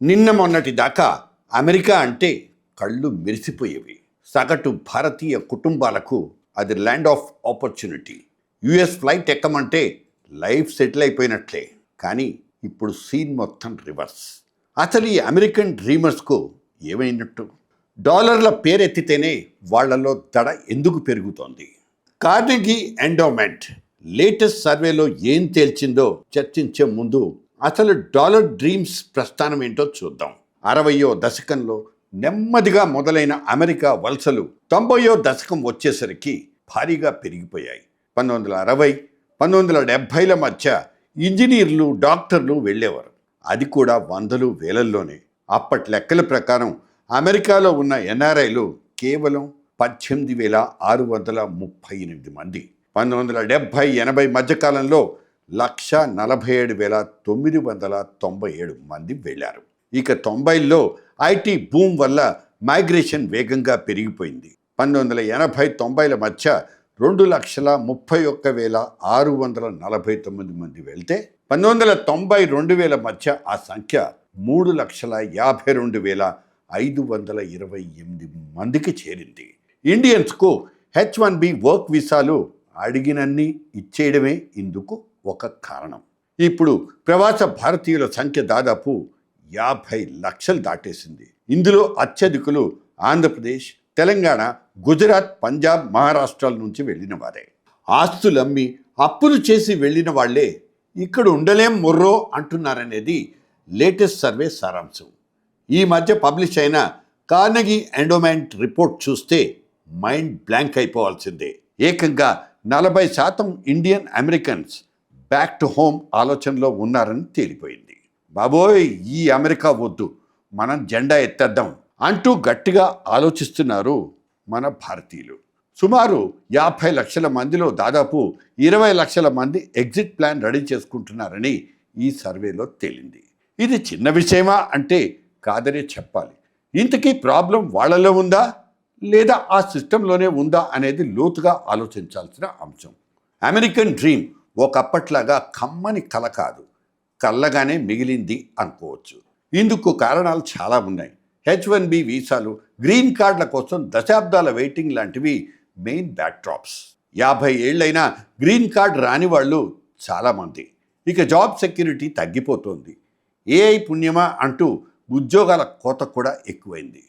నిన్న మొన్నటి దాకా అమెరికా అంటే కళ్ళు మెరిసిపోయేవి. సగటు భారతీయ కుటుంబాలకు అది land of opportunity. US flight ఎక్కమంటే లైఫ్ సెటిల్ అయిపోయినట్లే. కానీ ఇప్పుడు సీన్ మొత్తం రివర్స్. అసలు ఈ అమెరికన్ డ్రీమర్స్కు ఏమైనట్టు? డాలర్ల పేరెత్తితేనే వాళ్లలో దడ ఎందుకు పెరుగుతోంది? కార్నెగీ ఎండోమెంట్ లేటెస్ట్ సర్వేలో ఏం తేల్చిందో చర్చించే ముందు అసలు డాలర్ డ్రీమ్స్ ప్రస్థానం ఏంటో చూద్దాం. 60వ దశకంలో నెమ్మదిగా మొదలైన అమెరికా వలసలు 90వ దశకం వచ్చేసరికి భారీగా పెరిగిపోయాయి. 1960, 1970ల మధ్య ఇంజనీర్లు, డాక్టర్లు వెళ్ళేవారు. అది కూడా వందలు, వేలల్లోనే. అప్పటి లెక్కల ప్రకారం అమెరికాలో ఉన్న ఎన్ఆర్ఐలు కేవలం 18,638 మంది. 1970-80 మధ్యకాలంలో 147,997 మంది వెళ్ళారు. ఇక 90ల్లో ఐటీ బూమ్ వల్ల మైగ్రేషన్ వేగంగా పెరిగిపోయింది. 1980-90ల మధ్య 2,31,649 మంది వెళ్తే 1990-2000 మధ్య ఆ సంఖ్య 3,52,528 మందికి చేరింది. ఇండియన్స్కు H1B వర్క్ వీసాలు అడిగినన్ని ఇచ్చేయడమే ఇందుకు ఒక కారణం. ఇప్పుడు ప్రవాస భారతీయుల సంఖ్య దాదాపు 50 లక్షలు దాటేసింది. ఇందులో అత్యధికులు ఆంధ్రప్రదేశ్, తెలంగాణ, గుజరాత్, పంజాబ్, మహారాష్ట్రాల నుంచి వెళ్ళిన వారే. ఆస్తులమ్మి అప్పులు చేసి వెళ్ళిన వాళ్లే ఇక్కడ ఉండలేం మొర్రో అంటున్నారనేది లేటెస్ట్ సర్వే సారాంశం. ఈ మధ్య పబ్లిష్ అయిన కార్నెగీ ఎండోమెంట్ రిపోర్ట్ చూస్తే మైండ్ బ్లాంక్ అయిపోవాల్సిందే. ఏకంగా 40% Indian Americans back to home ఆలోచనలో ఉన్నారని తేలిపోయింది. బాబోయ్, ఈ అమెరికా వద్దు, మనం జెండా ఎత్తేద్దాం అంటూ గట్టిగా ఆలోచిస్తున్నారు మన భారతీయులు. సుమారు 50 లక్షల మందిలో దాదాపు 20 లక్షల మంది ఎగ్జిట్ ప్లాన్ రెడీ చేసుకుంటున్నారని ఈ సర్వేలో తేలింది. ఇది చిన్న విషయమా అంటే కాదనే చెప్పాలి. ఇంతకీ ప్రాబ్లం వాళ్ళలో ఉందా లేదా ఆ సిస్టంలోనే ఉందా అనేది లోతుగా ఆలోచించాల్సిన అంశం. అమెరికన్ డ్రీమ్ ఒకప్పట్లాగా కమ్మని కల కాదు, కళ్ళగానే మిగిలింది అనుకోవచ్చు. ఇందుకు కారణాలు చాలా ఉన్నాయి. H1B వీసాలు, గ్రీన్ కార్డుల కోసం దశాబ్దాల వెయిటింగ్ లాంటివి మెయిన్ బ్యాక్డ్రాప్స్. 50 ఏళ్లైనా గ్రీన్ కార్డ్ రాని వాళ్ళు చాలామంది. ఇక జాబ్ సెక్యూరిటీ తగ్గిపోతోంది. AI పుణ్యమా అంటూ ఉద్యోగాల కోత కూడా ఎక్కువైంది.